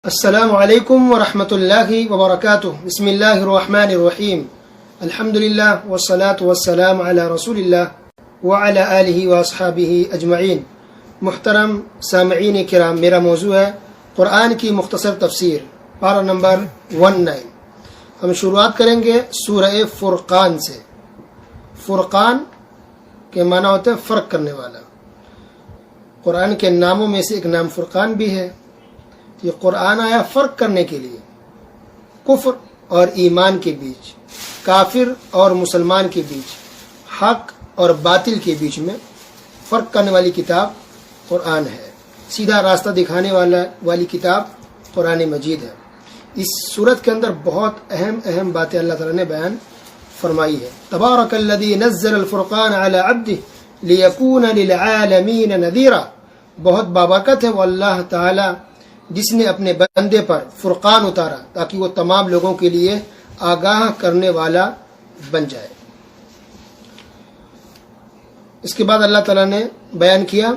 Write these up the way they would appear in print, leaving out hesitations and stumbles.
السلام علیکم ورحمۃ اللہ وبرکاتہ۔ بسم اللہ الرحمن الرحیم، الحمد للہ والصلاة والسلام علی رسول اللہ وعلی آلہ واصحابہ اجمعین۔ محترم سامعین کرام، میرا موضوع ہے قرآن کی مختصر تفسیر، پارہ نمبر 19۔ ہم شروعات کریں گے سورہ فرقان سے۔ فرقان کے معنی ہوتا ہے فرق کرنے والا۔ قرآن کے ناموں میں سے ایک نام فرقان بھی ہے۔ یہ قرآن آیا فرق کرنے کے لیے، کفر اور ایمان کے بیچ، کافر اور مسلمان کے بیچ، حق اور باطل کے بیچ میں فرق کرنے والی کتاب قرآن ہے۔ سیدھا راستہ دکھانے والی کتاب قرآن مجید ہے۔ اس صورت کے اندر بہت اہم باتیں اللہ تعالیٰ نے بیان فرمائی ہے۔ تبارک الذی نزل الفرقان علی عبدہ لیکون للعالمین نذیرا۔ بہت بابرکت ہے وہ اللہ تعالیٰ جس نے اپنے بندے پر فرقان اتارا تاکہ وہ تمام لوگوں کے لیے آگاہ کرنے والا بن جائے۔ اس کے بعد اللہ تعالیٰ نے بیان کیا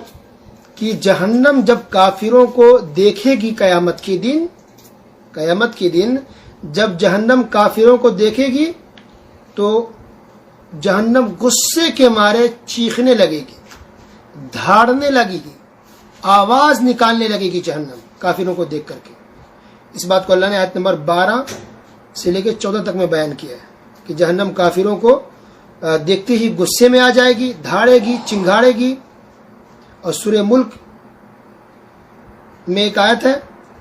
کہ جہنم جب کافروں کو دیکھے گی قیامت کے دن جب جہنم کافروں کو دیکھے گی تو جہنم غصے کے مارے چیخنے لگے گی، دھاڑنے لگے گی، آواز نکالنے لگے گی جہنم کافروں کو دیکھ کر کے۔ اس بات کو اللہ نے آیت نمبر 12 سے لے کے 14 تک میں بیان کیا ہے کہ جہنم کافروں کو دیکھتے ہی غصے میں آ جائے گی، دھاڑے گی، چنگھاڑے گی۔ اور سورہ ملک میں ایک آیت ہے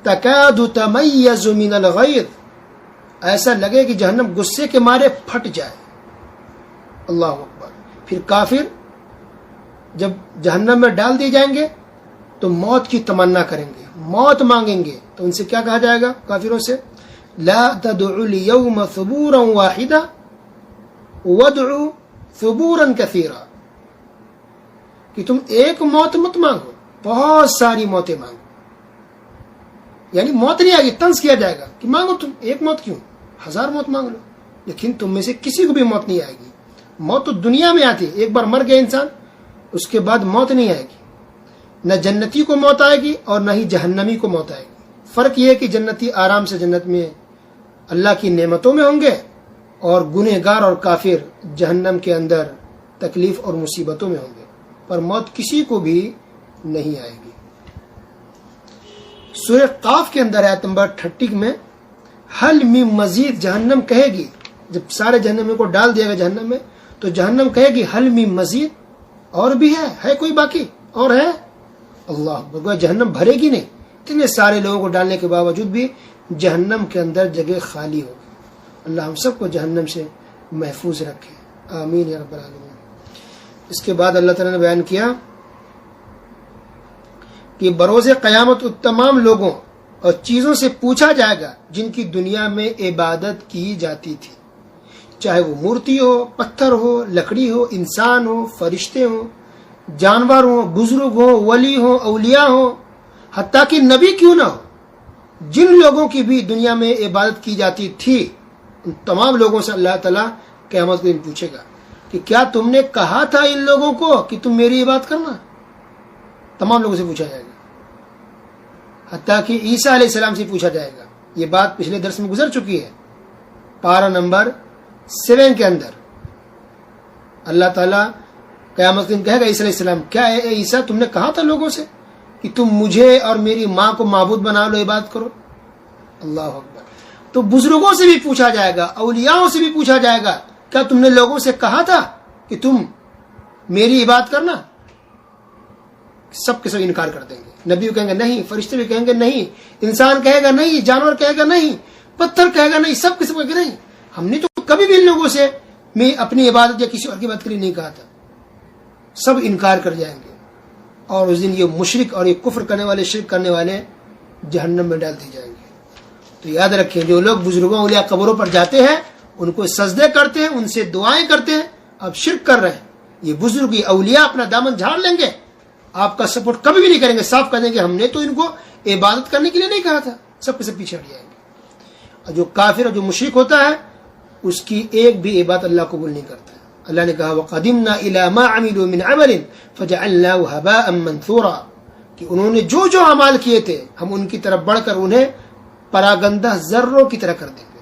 تکاد تمیز من الغیظ، ایسا لگے کہ جہنم غصے کے مارے پھٹ جائے۔ اللہ اکبر۔ پھر کافر جب جہنم میں ڈال دیے جائیں گے تو موت کی تمنا کریں گے، موت مانگیں گے، تو ان سے کیا کہا جائے گا کافروں سے؟ لا تدعوا اليوم ثبورا واحدا وادعوا ثبورا كثيرا، کہ تم ایک موت مت مانگو، بہت ساری موتیں مانگو۔ یعنی موت نہیں آئے گی، طنز کیا جائے گا کہ مانگو تم ایک موت کیوں، 1000 موت مانگ لو، لیکن تم میں سے کسی کو بھی موت نہیں آئے گی۔ موت تو دنیا میں آتی ہے، ایک بار مر گیا انسان اس کے بعد موت نہیں آئے گی۔ نہ جنتی کو موت آئے گی اور نہ ہی جہنمی کو موت آئے گی۔ فرق یہ ہے کہ جنتی آرام سے جنت میں اللہ کی نعمتوں میں ہوں گے، اور گنہگار اور کافر جہنم کے اندر تکلیف اور مصیبتوں میں ہوں گے، پر موت کسی کو بھی نہیں آئے گی۔ سورہ قاف کے اندر آیت نمبر 30 میں حل من مزید، جہنم کہے گی جب سارے جہنمیوں کو ڈال دیا گا جہنم میں تو جہنم کہے گی حل من مزید، اور بھی ہے کوئی باقی اور ہے؟ اللہ اکبر۔ جہنم بھرے گی نہیں، اتنے سارے لوگوں کو ڈالنے کے باوجود بھی جہنم کے اندر جگہ خالی ہوگی۔ اللہ ہم سب کو جہنم سے محفوظ رکھے، آمین یا رب العالمین۔ اس کے بعد اللہ تعالیٰ نے بیان کیا کہ بروز قیامت تمام لوگوں اور چیزوں سے پوچھا جائے گا جن کی دنیا میں عبادت کی جاتی تھی، چاہے وہ مورتی ہو، پتھر ہو، لکڑی ہو، انسان ہو، فرشتے ہوں، جانور ہوں، بزرگ ہوں، ولی ہوں، اولیاء ہوں، حتیٰ کہ نبی کیوں نہ ہو، جن لوگوں کی بھی دنیا میں عبادت کی جاتی تھی ان تمام لوگوں سے اللہ تعالیٰ قیامت کے دن پوچھے گا کہ کیا تم نے کہا تھا ان لوگوں کو کہ تم میری عبادت کرنا؟ تمام لوگوں سے پوچھا جائے گا، حتیٰ کہ عیسیٰ علیہ السلام سے پوچھا جائے گا۔ یہ بات پچھلے درس میں گزر چکی ہے، پارہ نمبر 7 کے اندر اللہ تعالیٰ قیامت کے دن کہے گا عیسیٰ علیہ السلام، کیا اے عیسیٰ تم نے کہا تھا لوگوں سے کہ تم مجھے اور میری ماں کو معبود بنا لو، عبادت کرو؟ اللہ اکبر۔ تو بزرگوں سے بھی پوچھا جائے گا، اولیاءوں سے بھی پوچھا جائے گا، کیا تم نے لوگوں سے کہا تھا کہ تم میری عبادت کرنا؟ سب کے سب انکار کر دیں گے۔ نبی کہیں گے نہیں، فرشتے بھی کہیں گے نہیں، انسان کہے گا نہیں، جانور کہے گا نہیں، پتھر کہے گا نہیں، سب کے سب کہیں گے نہیں، ہم نے تو کبھی بھی ان لوگوں سے میں اپنی عبادت یا کسی اور کی بات کے لیے نہیں کہا تھا۔ سب انکار کر جائیں گے، اور اس دن یہ مشرک اور یہ کفر کرنے والے، شرک کرنے والے جہنم میں ڈال دیے جائیں گے۔ تو یاد رکھیں، جو لوگ بزرگوں اولیاء قبروں پر جاتے ہیں، ان کو سجدے کرتے ہیں، ان سے دعائیں کرتے ہیں، اب شرک کر رہے ہیں۔ یہ بزرگ، یہ اولیاء اپنا دامن جھاڑ لیں گے، آپ کا سپورٹ کبھی بھی نہیں کریں گے، صاف کر دیں گے ہم نے تو ان کو عبادت کرنے کے لیے نہیں کہا تھا، سب کے سب پیچھے ہٹ جائیں گے۔ اور جو کافر اور جو مشرک ہوتا ہے اس کی ایک بھی عبادت اللہ قبول نہیں کرتا ہے۔ اللہ نے کہا وَقَدِمْنَا إِلَى مَا عَمِلُوا مِنْ عَمَلٍ فَجَعَلْنَاهُ هَبَاءً مَنْثُورًا، کہ انہوں نے جو اعمال کیے تھے ہم ان کی طرف بڑھ کر انہیں پراگندہ ذروں کی طرح کر دیں گے،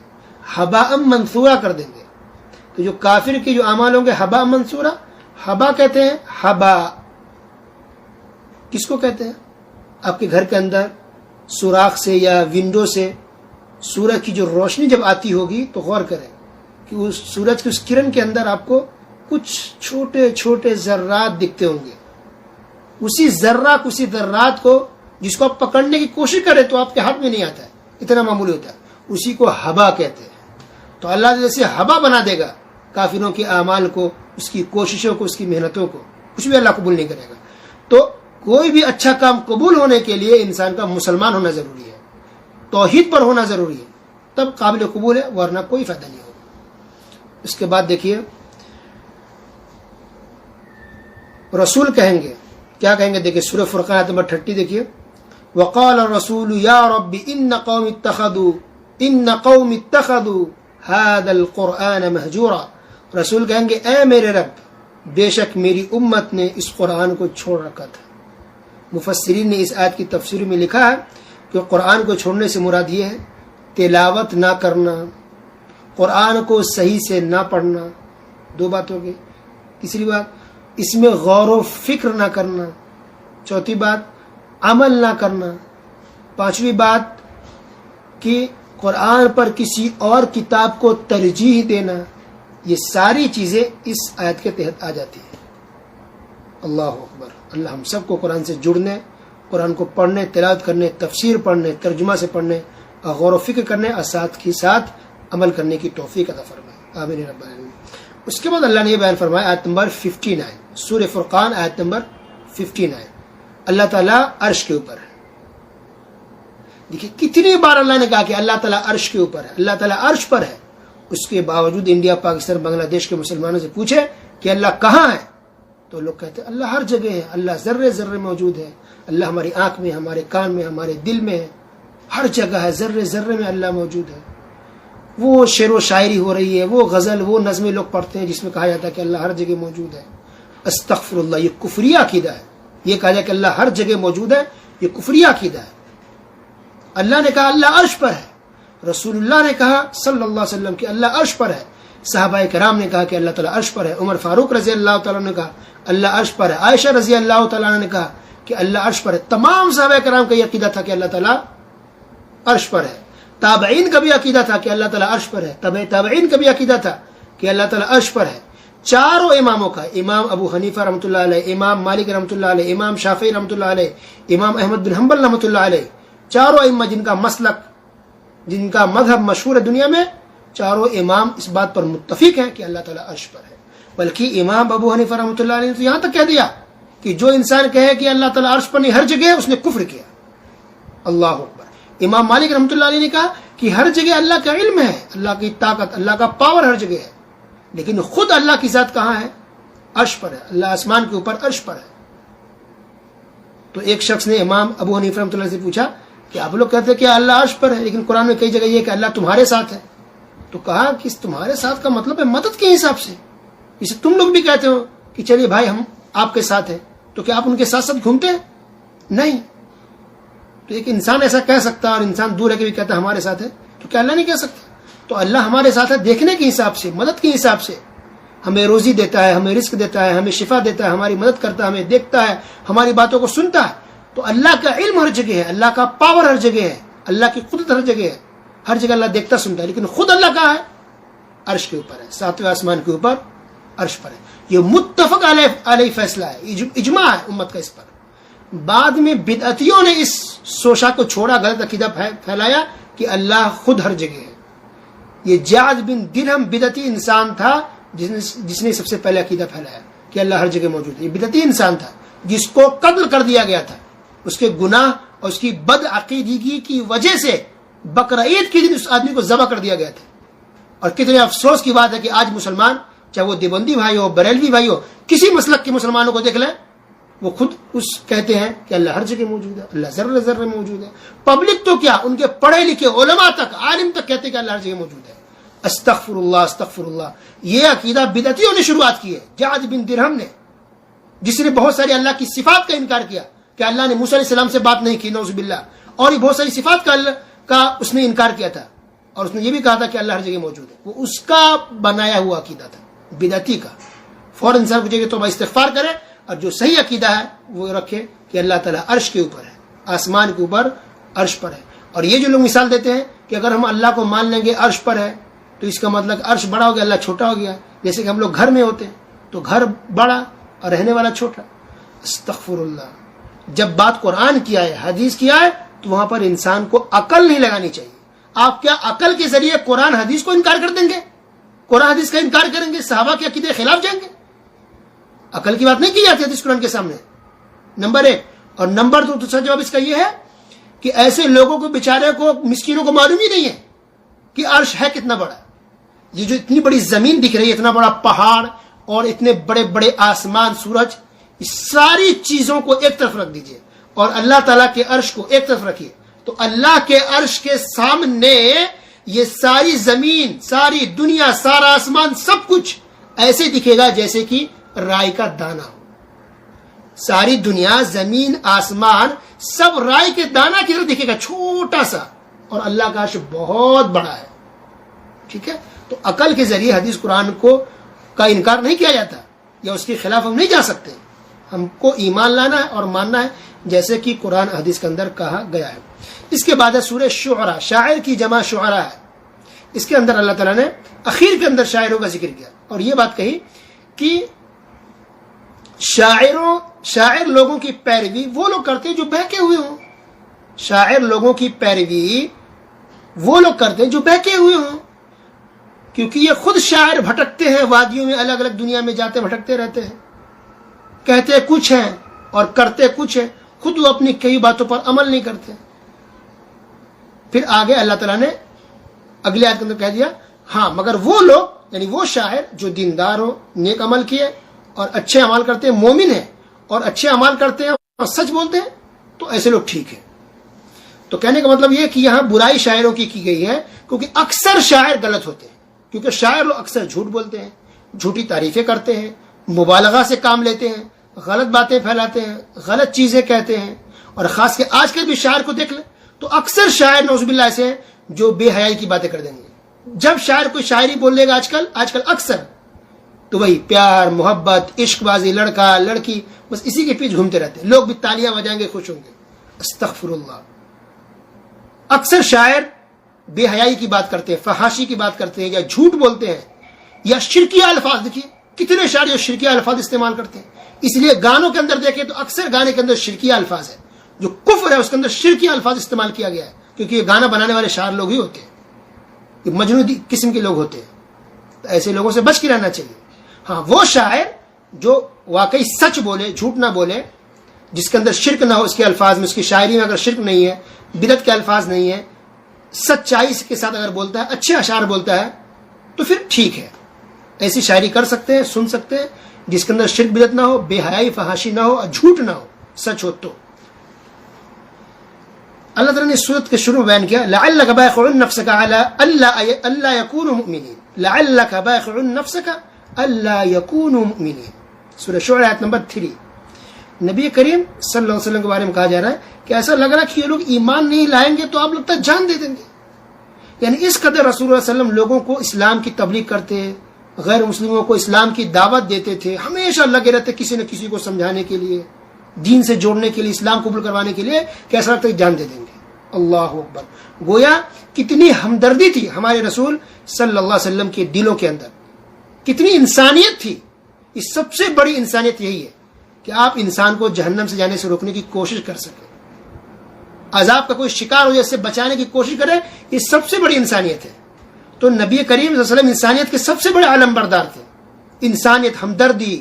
ہباء منثورا کر دیں گے۔ تو جو کافر کے جو اعمال ہوں گے ہباء منثورا، ہبا کہتے ہیں، ہبا کس کو کہتے ہیں؟ آپ کے گھر کے اندر سوراخ سے یا ونڈو سے سورج کی جو روشنی جب آتی ہوگی تو غور کریں کہ اس سورج کی اس کرن کے اندر آپ کو کچھ چھوٹے چھوٹے ذرات دکھتے ہوں گے۔ اسی ذرات کو جس کو آپ پکڑنے کی کوشش کریں تو آپ کے ہاتھ میں نہیں آتا ہے، اتنا معمولی ہوتا ہے، اسی کو ہبا کہتے ہیں۔ تو اللہ جیسے ہبا بنا دے گا کافروں کے اعمال کو، اس کی کوششوں کو، اس کی محنتوں کو، کچھ بھی اللہ قبول نہیں کرے گا۔ تو کوئی بھی اچھا کام قبول ہونے کے لیے انسان کا مسلمان ہونا ضروری ہے، توحید پر ہونا ضروری ہے، تب قابل قبول ہے، ورنہ کوئی فائدہ نہیں ہوگا۔ اس کے بعد دیکھیے رسول کہیں گے، کیا کہیں گے؟ دیکھیے سورہ فرقان آیت نمبر 30 دیکھیے، وقال الرسول یا رب ان قوم اتخذوا هذا القرآن مہجورا۔ رسول کہیں گے اے میرے رب، بے شک میری امت نے اس قرآن کو چھوڑ رکھا تھا۔ مفسرین نے اس آیت کی تفسیر میں لکھا ہے کہ قرآن کو چھوڑنے سے مراد یہ ہے تلاوت نہ کرنا، قرآن کو صحیح سے نہ پڑھنا، دو بات ہوگی۔ تیسری بات اس میں غور و فکر نہ کرنا، چوتھی بات عمل نہ کرنا، پانچویں بات کہ قرآن پر کسی اور کتاب کو ترجیح دینا۔ یہ ساری چیزیں اس آیت کے تحت آ جاتی ہیں۔ اللہ اکبر۔ اللہ ہم سب کو قرآن سے جڑنے، قرآن کو پڑھنے، تلاوت کرنے، تفسیر پڑھنے، ترجمہ سے پڑھنے، غور و فکر کرنے اور ساتھ کے ساتھ عمل کرنے کی توفیق عطا فرمائے، آمین رب العالمین۔ اس کے بعد اللہ نے یہ بیان فرمایا آیت نمبر 59، سورہ فرقان آیت نمبر 59، اللہ تعالیٰ عرش کے اوپر ہے۔ دیکھیے کتنی بار اللہ نے کہا کہ اللہ تعالیٰ عرش کے اوپر ہے، اللہ تعالیٰ عرش پر ہے۔ اس کے باوجود انڈیا، پاکستان، بنگلہ دیش کے مسلمانوں سے پوچھے کہ اللہ کہاں ہے تو لوگ کہتے ہیں اللہ ہر جگہ ہے، اللہ ذرے ذرے موجود ہے، اللہ ہماری آنکھ میں، ہمارے کان میں، ہمارے دل میں ہے، ہر جگہ ہے، ذرے ذرے میں اللہ موجود ہے۔ وہ شعر و شاعری ہو رہی ہے، وہ غزل، وہ نظمیں لوگ پڑھتے ہیں جس میں کہا جاتا ہے کہ اللہ ہر جگہ موجود ہے۔ استغفر اللہ، یہ کفریہ عقیدہ ہے۔ یہ کہا جائے کہ اللہ ہر جگہ موجود ہے، یہ کفریہ عقیدہ ہے۔ اللہ نے کہا اللہ عرش پر ہے، رسول اللہ نے کہا صلی اللہ علیہ وسلم کہ اللہ عرش پر ہے، صحابہ کرام نے کہا کہ اللہ تعالیٰ عرش پر ہے، عمر فاروق رضی اللہ تعالیٰ نے کہا اللہ عرش پر ہے، عائشہ رضی اللہ تعالیٰ نے کہا کہ اللہ عرش پر ہے۔ تمام صحابہ کرام کا یہ عقیدہ تھا کہ اللہ تعالیٰ عرش پر ہے۔ تابعین کا بھی عقیدہ تھا کہ اللہ تعالیٰ عرش پر ہے، تابعین کا بھی عقیدہ تھا کہ اللہ تعالیٰ عرش پر ہے۔ چاروں اماموں کا، امام ابو حنیفہ رحمۃ اللہ علیہ، امام مالک رحمۃ اللہ علیہ، امام شافعی رحمۃ اللہ علیہ، امام احمد بن حنبل رحمۃ اللہ علیہ، چاروں ائمہ جن کا مسلک، جن کا مذہب مشہور ہے دنیا میں، چاروں امام اس بات پر متفق ہیں کہ اللہ تعالیٰ عرش پر ہے۔ بلکہ امام ابو حنیفہ رحمۃ اللہ علیہ نے تو یہاں تک کہہ دیا کہ جو انسان کہے کہ اللہ تعالیٰ عرش پر نہیں ہر جگہ ہے، اس نے کفر کیا۔ اللہ اکبر۔ امام مالک رحمۃ اللہ علیہ نے کہا کہ ہر جگہ اللہ کا علم ہے، اللہ کی طاقت، اللہ کا پاور ہر جگہ ہے، لیکن خود اللہ کی ذات کہاں ہے؟ عرش پر ہے، اللہ آسمان کے اوپر عرش پر ہے۔ تو ایک شخص نے امام ابو حنیفہ رحمۃ اللہ سے پوچھا کہ آپ لوگ کہتے ہیں کہ اللہ عرش پر ہے، لیکن قرآن میں کئی جگہ یہ کہ اللہ تمہارے ساتھ ہے۔ تو کہا کہ تمہارے ساتھ کا مطلب ہے مدد کے حساب سے، اسے تم لوگ بھی کہتے ہو کہ چلیے بھائی ہم آپ کے ساتھ ہیں، تو کیا آپ ان کے ساتھ ساتھ گھومتے ہیں؟ نہیں۔ تو ایک انسان ایسا کہہ سکتا ہے اور انسان دور ہے کہ بھی کہتا ہے ہمارے ساتھ ہے، تو کیا اللہ نہیں کہہ سکتا؟ تو اللہ ہمارے ساتھ ہے دیکھنے کے حساب سے، مدد کے حساب سے، ہمیں روزی دیتا ہے، ہمیں رزق دیتا ہے، ہمیں شفا دیتا ہے، ہماری مدد کرتا ہے، ہمیں دیکھتا ہے، ہماری باتوں کو سنتا ہے۔ تو اللہ کا علم ہر جگہ ہے، اللہ کا پاور ہر جگہ ہے، اللہ کی قدرت ہر جگہ ہے، ہر جگہ اللہ دیکھتا سنتا ہے، لیکن خود اللہ کہاں ہے؟ عرش کے اوپر ہے، ساتویں آسمان کے اوپر عرش پر ہے۔ یہ متفق علیہ فیصلہ ہے، اجماع ہے امت کا اس پر۔ بعد میں بدعتیوں نے اس سوچا کو چھوڑا، غلط عقیدہ پھیلایا کہ اللہ خود ہر جگہ ہے۔ یہ جعد بن درہم بدعتی انسان تھا جس نے سب سے پہلے عقیدہ پھیلایا کہ اللہ ہر جگہ موجود ہے۔ یہ بدعتی انسان تھا جس کو قتل کر دیا گیا تھا، اس کے گناہ اور اس کی بد عقیدگی کی وجہ سے بقرعید کے دن اس آدمی کو ذبح کر دیا گیا تھا۔ اور کتنے افسوس کی بات ہے کہ آج مسلمان، چاہے وہ دیوبندی بھائی ہو، بریلوی بھائی ہو، کسی مسلک کے مسلمانوں کو دیکھ لیں، وہ خود کہتے ہیں کہ اللہ ہر جگہ موجود ہے، اللہ ذرے ذرے موجود ہے۔ پبلک تو کیا، ان کے پڑھے لکھے علماء تک، عالم تک کہتے ہیں کہ اللہ ہر جگہ موجود ہے۔ استغفر اللہ، استغفر اللہ۔ یہ عقیدہ بدعتیوں نے شروعات کی ہے، جعد بن درہم نے، جس نے بہت ساری اللہ کی صفات کا انکار کیا کہ اللہ نے موسیٰ علیہ السلام سے بات نہیں کی، نعوذ باللہ، اور یہ بہت ساری صفات کا اس نے انکار کیا تھا، اور اس نے یہ بھی کہا تھا کہ اللہ ہر جگہ موجود ہے، وہ اس کا بنایا ہوا عقیدہ تھا بدعتی کا. فوراً انسان کو چاہیے توبہ استغفار کرے اور جو صحیح عقیدہ ہے وہ رکھے کہ اللہ تعالیٰ عرش کے اوپر ہے، آسمان کے اوپر عرش پر ہے. اور یہ جو لوگ مثال دیتے ہیں کہ اگر ہم اللہ کو مان لیں گے عرش پر ہے تو اس کا مطلب عرش بڑا ہو گیا اللہ چھوٹا ہو گیا، جیسے کہ ہم لوگ گھر میں ہوتے ہیں تو گھر بڑا اور رہنے والا چھوٹا. استغفر اللہ. جب بات قرآن کی آئے، حدیث کی آئے، تو وہاں پر انسان کو عقل نہیں لگانی چاہیے. آپ کیا عقل کے ذریعے قرآن حدیث کو انکار کر دیں گے؟ قرآن حدیث کا انکار کریں گے؟ صحابہ کے عقیدے کے خلاف جائیں گے؟ عقل کی بات نہیں کی جاتی حدیث قرآن کے سامنے. نمبر 1. اور نمبر 2 دوسرا جواب اس کا یہ ہے کہ ایسے لوگوں کو بیچارے کو مسکینوں کو معلوم ہی نہیں ہے کہ عرش ہے کتنا بڑا. یہ جو اتنی بڑی زمین دکھ رہی ہے، اتنا بڑا پہاڑ اور اتنے بڑے بڑے آسمان، سورج، اس ساری چیزوں کو ایک طرف رکھ دیجئے اور اللہ تعالیٰ کے عرش کو ایک طرف رکھیے، تو اللہ کے عرش کے سامنے یہ ساری زمین، ساری دنیا، سارا آسمان، سب کچھ ایسے دکھے گا جیسے کہ رائی کا دانہ ہو. ساری دنیا، زمین، آسمان سب رائی کے دانہ کی طرح دکھے گا، چھوٹا سا، اور اللہ کا عرش بہت بڑا ہے. ٹھیک ہے؟ تو عقل کے ذریعے حدیث قرآن کا انکار نہیں کیا جاتا، یا اس کے خلاف ہم نہیں جا سکتے. ہم کو ایمان لانا ہے اور ماننا ہے جیسے کہ قرآن حدیث کے اندر کہا گیا ہے. اس کے بعد ہے سورہ شعراء. شاعر کی جمع شعراء ہے. اس کے اندر اللہ تعالیٰ نے اخیر کے اندر شاعروں کا ذکر کیا اور یہ بات کہی کہ شاعر لوگوں کی پیروی وہ لوگ کرتے ہیں جو بہکے ہوئے ہوں. شاعر لوگوں کی پیروی وہ لوگ کرتے ہیں جو بہکے ہوئے ہوں، کیونکہ یہ خود شاعر بھٹکتے ہیں وادیوں میں، الگ الگ دنیا میں جاتے بھٹکتے رہتے ہیں، کہتے کچھ ہیں اور کرتے کچھ ہیں، خود وہ اپنی کئی باتوں پر عمل نہیں کرتے. پھر آگے اللہ تعالیٰ نے اگلے آیت کے اندر کہہ دیا ہاں مگر وہ لوگ، یعنی وہ شاعر جو دیندار ہو، نیک عمل کیے اور اچھے عمل کرتے ہیں، مومن ہیں اور اچھے عمل کرتے ہیں اور سچ بولتے ہیں، تو ایسے لوگ ٹھیک ہیں. تو کہنے کا مطلب یہ کہ یہاں برائی شاعروں کی گئی ہے، کیونکہ اکثر شاعر غلط ہوتے ہیں، کیونکہ شاعر لوگ اکثر جھوٹ بولتے ہیں، جھوٹی تعریفیں کرتے ہیں، مبالغہ سے کام لیتے ہیں، غلط باتیں پھیلاتے ہیں، غلط چیزیں کہتے ہیں. اور خاص کے آج کل بھی شاعر کو دیکھ لیں تو اکثر شاعر نعوذ باللہ ایسے ہیں جو بے حیائی کی باتیں کر دیں گے. جب شاعر کوئی شاعری بول لے گا آج کل اکثر تو وہی پیار، محبت، عشق بازی، لڑکا لڑکی، بس اسی کے پیچھے گھومتے رہتے ہیں. لوگ بھی تالیاں بجائیں گے، خوش ہوں گے. استغفر اللہ. اکثر شاعر بے حیائی کی بات کرتے ہیں، فحاشی کی بات کرتے ہیں، یا جھوٹ بولتے ہیں، یا شرکیہ الفاظ. دیکھیے کتنے شاعر جو شرکیہ الفاظ استعمال کرتے ہیں. اس لیے گانوں کے اندر دیکھیں تو اکثر گانے کے اندر شرکیہ الفاظ ہے، جو کفر ہے اس کے اندر شرکیہ الفاظ استعمال کیا گیا ہے، کیونکہ یہ گانا بنانے والے شاعر لوگ ہی ہوتے ہیں، یہ مجنون قسم کے لوگ ہوتے ہیں. تو ایسے لوگوں سے بچ کے رہنا چاہیے. ہاں وہ شاعر جو واقعی سچ بولے، جھوٹ نہ بولے، جس کے اندر شرک نہ ہو اس کے الفاظ میں، اس کی شاعری میں اگر شرک نہیں ہے، بدعت کے الفاظ نہیں ہے، سچائی کے ساتھ اگر بولتا ہے، اچھے اشعار بولتا ہے، تو پھر ٹھیک ہے. ایسی شاعری کر سکتے ہیں، سن سکتے ہیں، جس کے اندر شرک بدعت نہ ہو، بے حیائی فحاشی نہ ہو، اور جھوٹ نہ ہو، سچ ہو. تو اللہ تعالیٰ نے سورت کے شروع میں بیان کیا لعلک باخع نفسک علی الا یکونوا مؤمنین. لعلک باخع نفسک الا یکونوا مؤمنین. سورہ شعراء آیت نمبر 3. نبی کریم صلی اللہ علیہ وسلم کے بارے میں کہا جا رہا ہے کہ ایسا لگ رہا ہے کہ یہ لوگ ایمان نہیں لائیں گے تو آپ لوگ تک جان دے دیں گے. یعنی اس قدر رسول اللہ علیہ وسلم لوگوں کو اسلام کی تبلیغ کرتے، غیر مسلموں کو اسلام کی دعوت دیتے تھے، ہمیشہ لگے رہتے کسی نہ کسی کو سمجھانے کے لیے، دین سے جوڑنے کے لیے، اسلام قبول کروانے کے لیے، کیسا لگتا ہے جان دے دیں گے. اللہ اکبر. گویا کتنی ہمدردی تھی ہمارے رسول صلی اللہ علیہ وسلم کے دلوں کے اندر، کتنی انسانیت تھی. اس سب سے بڑی انسانیت یہی ہے کہ آپ انسان کو جہنم سے جانے سے روکنے کی کوشش کر سکیں، عذاب کا کوئی شکار ہو جائے اس سے بچانے کی کوشش کرے. یہ سب سے بڑی انسانیت ہے. تو نبی کریم صلی اللہ علیہ وسلم انسانیت کے سب سے بڑے علم بردار تھے. انسانیت، ہمدردی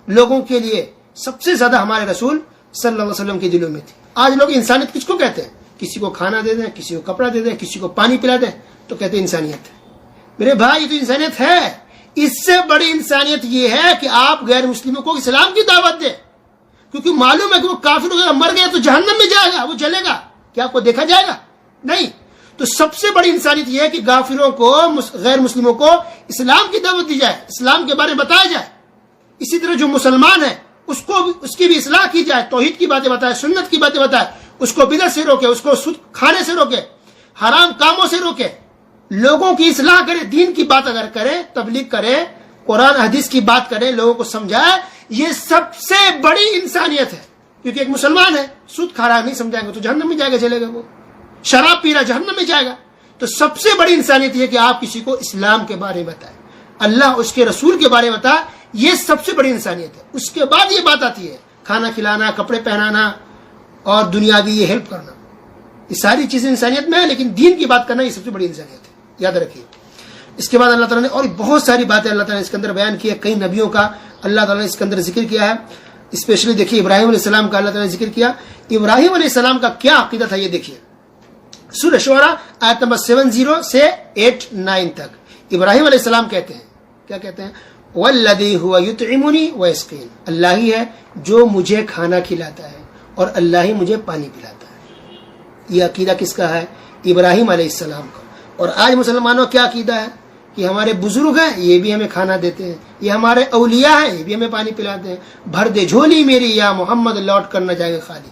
لوگوں کے لیے سب سے زیادہ ہمارے رسول صلی اللہ علیہ وسلم کے دلوں میں تھی. آج لوگ انسانیت کس کو کہتے ہیں؟ کسی کو کھانا دے دیں، کسی کو کپڑا دے دیں، کسی کو پانی پلا دیں تو کہتے ہیں انسانیت. میرے بھائی یہ تو انسانیت ہے. اس سے بڑی انسانیت یہ ہے کہ آپ غیر مسلموں کو اسلام کی دعوت دیں، کیونکہ معلوم ہے کہ وہ کافر ہو مر گیا تو جہنم میں جائے گا، وہ جلے گا. کیا آپ کو دیکھا جائے گا؟ نہیں. تو سب سے بڑی انسانیت یہ ہے کہ غافروں کو، غیر مسلموں کو اسلام کی دعوت دی جائے، اسلام کے بارے میں بتایا جائے. اسی طرح جو مسلمان ہے اس کی بھی اصلاح کی جائے، توحید کی باتیں بتائے، سنت کی باتیں بتائے. اس کو بدعت سے روکے, اس کو سود کھانے سے روکے, حرام کاموں سے روکے, لوگوں کی اصلاح کرے, دین کی بات اگر کرے, تبلیغ کرے, قرآن حدیث کی بات کرے, لوگوں کو سمجھائے, یہ سب سے بڑی انسانیت ہے. کیونکہ ایک مسلمان ہے, سود کھا رہا نہیں سمجھائیں گے تو جہنم میں جائے گا, چلے گا. وہ شراب پی رہا جہنم میں جائے گا. تو سب سے بڑی انسانیت یہ کہ آپ کسی کو اسلام کے بارے میں بتائیں, اللہ اس کے رسول کے بارے میں بتائیں, یہ سب سے بڑی انسانیت ہے. اس کے بعد یہ بات آتی ہے کھانا کھلانا, کپڑے پہنانا اور دنیاوی یہ ہیلپ کرنا. یہ ساری چیزیں انسانیت میں ہے, لیکن دین کی بات کرنا یہ سب سے بڑی انسانیت ہے, یاد رکھیے. اس کے بعد اللہ تعالیٰ نے اور بہت ساری باتیں اللہ تعالیٰ نے اس کے اندر بیان کی ہے. کئی نبیوں کا اللہ تعالیٰ نے اس کے اندر ذکر کیا ہے. اسپیشلی دیکھیے ابراہیم علیہ السلام کا اللہ تعالیٰ نے ذکر کیا. ابراہیم علیہ السلام کا کیا عقیدہ تھا یہ دیکھیے. سورہ شعراء آیت نمبر 70 سے 8-9 تک ابراہیم علیہ السلام کہتے ہیں, کیا کہتے ہیں؟ والذی هو یطعمنی ویسقین, اللہ ہی ہے جو مجھے کھانا کھلاتا ہے اور اللہ ہی مجھے پانی پلاتا ہے. یہ عقیدہ کس کا ہے؟ ابراہیم علیہ السلام کا. اور آج مسلمانوں کا کیا عقیدہ ہے کہ ہمارے بزرگ ہیں یہ بھی ہمیں کھانا دیتے ہیں, یہ ہمارے اولیاء ہیں یہ بھی ہمیں پانی پلاتے ہیں, بھر دے جھولی میری یا محمد لوٹ کر نہ جائے گا خالی.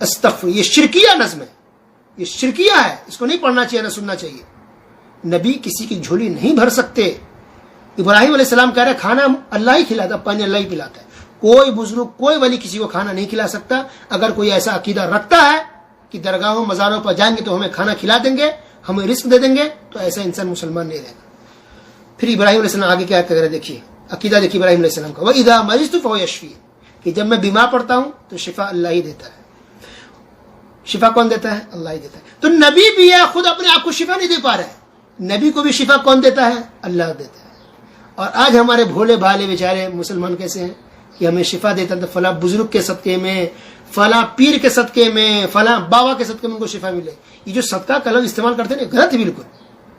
استغفر, یہ شرکیہ نظم ہے, یہ شرکیہ ہے, اس کو نہیں پڑھنا چاہیے نہ سننا چاہیے. نبی کسی کی جھولی نہیں بھر سکتے. ابراہیم علیہ السلام کہہ رہے کھانا اللہ ہی کھلاتا, پانی اللہ ہی پلاتا ہے. کوئی بزرگ کوئی ولی کسی کو کھانا نہیں کھلا سکتا. اگر کوئی ایسا عقیدہ رکھتا ہے کہ درگاہوں مزاروں پر جائیں گے تو ہمیں کھانا کھلا دیں گے, ہمیں رزق دے دیں گے, تو ایسا انسان مسلمان نہیں رہے گا. پھر ابراہیم علیہ السلام آگے کیا کہہ رہے دیکھیے, عقیدہ دیکھیے ابراہیم علیہ السلام کا. وَإِذَا مَرِضْتُ فَهُوَ يَشْفِينِ, کہ جب میں بیمار پڑتا ہوں تو شفا اللہ ہی دیتا ہے. شفا کون دیتا ہے؟ اللہ ہی دیتا ہے. تو نبی بھی ہے خود اپنے آپ کو شفا نہیں دے پا رہا ہے, نبی کو بھی شفا کون دیتا ہے؟ اللہ دیتا ہے. اور آج ہمارے بھولے بھالے بیچارے مسلمان کیسے ہیں کہ ہمیں شفا دیتا ہے تو فلاں بزرگ کے صدقے میں, فلاں پیر کے صدقے میں, فلاں بابا کے صدقے میں ان کو شفا ملے. یہ جو صدقہ کا لفظ استعمال کرتے ہیں غلط ہے بالکل,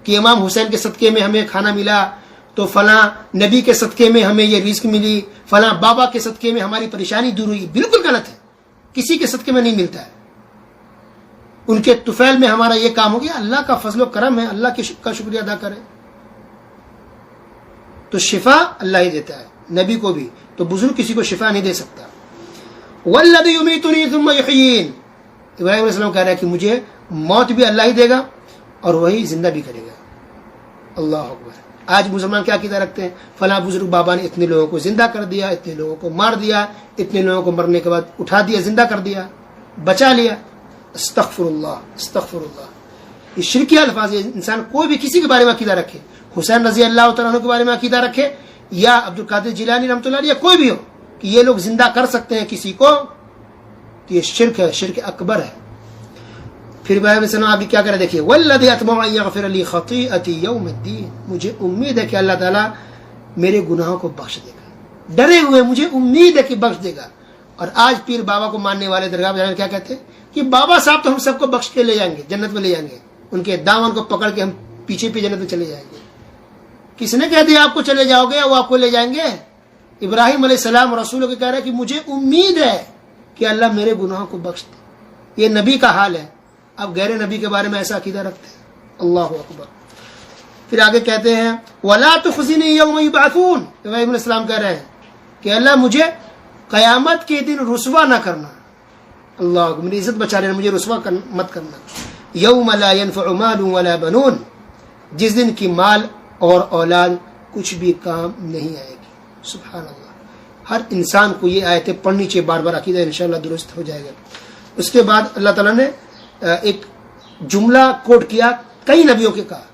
کہ امام حسین کے صدقے میں ہمیں کھانا ملا تو فلاں نبی کے صدقے میں ہمیں یہ رزق ملی, فلاں بابا کے صدقے میں ہماری پریشانی دور ہوئی. بالکل غلط ہے, کسی کے صدقے میں نہیں ملتا ہے. ان کے طفیل میں ہمارا یہ کام ہو گیا, اللہ کا فضل و کرم ہے, اللہ کا شکریہ ادا کریں. تو شفا اللہ ہی دیتا ہے, نبی کو بھی, تو بزرگ کسی کو شفا نہیں دے سکتا. والذی یمیتنی ثم یحیین, ابراہیم علیہ السلام کہہ رہا ہے کہ مجھے موت بھی اللہ ہی دے گا اور وہی زندہ بھی کرے گا. اللہ اکبر. آج مسلمان کیا عقیدہ رکھتے ہیں, فلاں بزرگ بابا نے اتنے لوگوں کو زندہ کر دیا, اتنے لوگوں کو مار دیا, اتنے لوگوں کو مرنے کے بعد اٹھا دیا, زندہ کر دیا, بچا لیا. استغفر اللہ, استغفر اللہ. یہ شرکیہ الفاظ ہے. انسان کوئی بھی کسی کے بارے میں عقیدہ رکھے, حسین رضی اللہ تعالیٰ عنہ کے بارے میں عقیدہ رکھے یا عبد القادر جیلانی رحمۃ اللہ علیہ, یا کوئی بھی ہو, کہ یہ لوگ زندہ کر سکتے ہیں کسی کو, تو یہ شرک ہے, شرک اکبر ہے. پھر ابراہیم علیہ السلام آگے کیا کرے دیکھیے, والذی اطمع ان یغفر لی خطیئتی یوم الدین, مجھے امید ہے کہ اللہ تعالیٰ میرے گناہوں کو بخش دے گا. ڈرے ہوئے مجھے امید ہے کہ بخش دے گا. اور آج پیر بابا کو ماننے والے درگاہ جانے کیا کہتے ہیں کہ بابا صاحب تو ہم سب کو بخش کے لے جائیں گے, جنت میں لے جائیں گے, ان کے دامن کو پکڑ کے ہم پیچھے جنت میں چلے جائیں گے. کس نے کہہ دیا آپ کو چلے جاؤ گے, وہ آپ کو لے جائیں گے؟ ابراہیم علیہ السلام رسولوں کے کہہ رہے ہیں کہ مجھے امید ہے کہ اللہ میرے گناہوں کو بخش دے. یہ نبی کا حال ہے. اب غیر نبی کے بارے میں ایسا عقیدہ رکھتے ہیں. اللہ اکبر. پھر آگے کہتے ہیں وَلَا تُخْزِنِي يَوْمَ يُبْعَثُونَ, ابراہیم علیہ السلام کہہ رہے ہیں کہ اللہ مجھے قیامت کے دن رسوا نہ کرنا. اللہ اکبر, میری عزت بچا رہے, مجھے رسوا مت کرنا. یوم لا ينفع مال ولا بنون, جس دن کی مال اور اولاد کچھ بھی کام نہیں آئے گی. سبحان اللہ. ہر انسان کو یہ آیتیں پڑھنی چاہیے بار بار, عقیدہ انشاءاللہ درست ہو جائے گا. اس کے بعد اللہ تعالیٰ نے ایک جملہ کوٹ کیا کئی نبیوں کے کہا,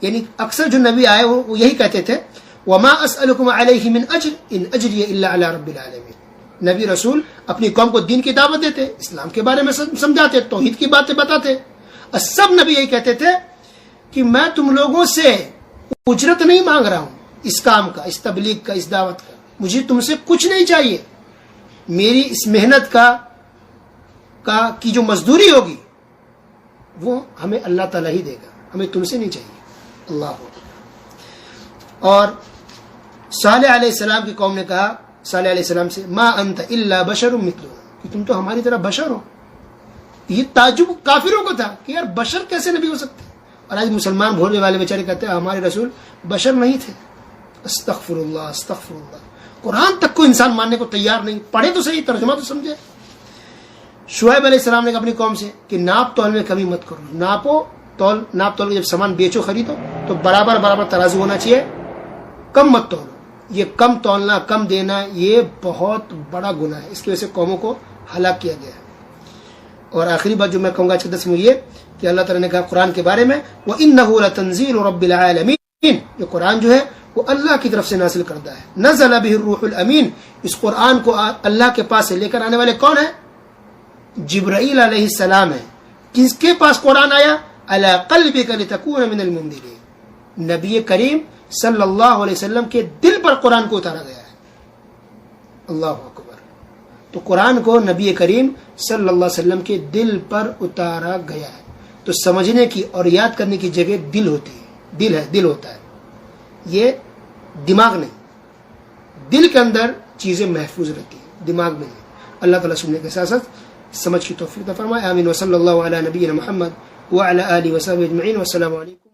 یعنی اکثر جو نبی آئے وہ یہی کہتے تھے وما اسألکم علیہ من اجر ان اجری الا علی رب العالمین. نبی رسول اپنی قوم کو دین کی دعوت دیتے, اسلام کے بارے میں سمجھاتے, توحید کی باتیں بتاتے. سب نبی یہی کہتے تھے کہ میں تم لوگوں سے اجرت نہیں مانگ رہا ہوں اس کام کا, اس تبلیغ کا, اس دعوت کا, مجھے تم سے کچھ نہیں چاہیے. میری اس محنت کی جو مزدوری ہوگی وہ ہمیں اللہ تعالیٰ ہی دے گا, ہمیں تم سے نہیں چاہیے. اللہ. اور صالح علیہ السلام کی قوم نے کہا صالح علیہ السلام سے ما انت الا بشر مثلنا, کہ تم تو ہماری طرح بشر ہو. یہ تعجب کافروں کو تھا کہ یار بشر کیسے نبی ہو سکتے. اور آج مسلمان بھولنے والے بیچارے کہتے ہیں ہمارے رسول بشر نہیں تھے. استغفر اللہ, استغفر اللہ. قرآن تک کو انسان ماننے کو تیار نہیں. پڑھے تو صحیح, ترجمہ تو سمجھے. شعیب علیہ السلام نے کہا اپنی قوم سے کہ ناپ تول میں کمی مت کرو، ناپ تول کے جب سامان بیچو خریدو تو برابر برابر ترازو ہونا چاہیے، کم مت تولو. یہ کم تولنا، کم دینا، یہ بہت بڑا گناہ ہے، اس کی وجہ سے قوموں کو ہلاک کیا گیا ہے. اور آخری بات جو میں کہوں گا آج کے درس میں یہ کہ اللہ تعالیٰ نے کہا قرآن کے بارے میں وَإِنَّهُ لَتَنزِيلُ رَبِّ الْعَالَمِينَ، یہ قرآن جو ہے وہ اللہ کی طرف سے نازل کردہ ہے. نزل به الروح الامین، اس قرآن کو اللہ کے پاس سے لے کر آنے والے کون ہیں؟ جبرائیل علیہ السلام ہے. کس کے پاس قرآن آیا؟ علی قلبک لتکون من المنذرین، نبی کریم صلی اللہ علیہ وسلم کے دل پر قرآن کو اتارا گیا ہے. اللہ اکبر. تو قرآن کو نبی کریم صلی اللہ علیہ وسلم کے دل پر اتارا گیا ہے. تو سمجھنے کی اور یاد کرنے کی جگہ دل ہوتی ہے، دل ہوتا ہے، یہ دماغ نہیں. دل کے اندر چیزیں محفوظ رہتی ہیں، دماغ میں نہیں. اللہ تعالیٰ سننے کے ساتھ ساتھ سمجھ کی توفیق عطا فرمائے. آمین. وصلی اللہ علی نبینا محمد وعلی آلہ وصحبہ اجمعین. والسلام علیکم.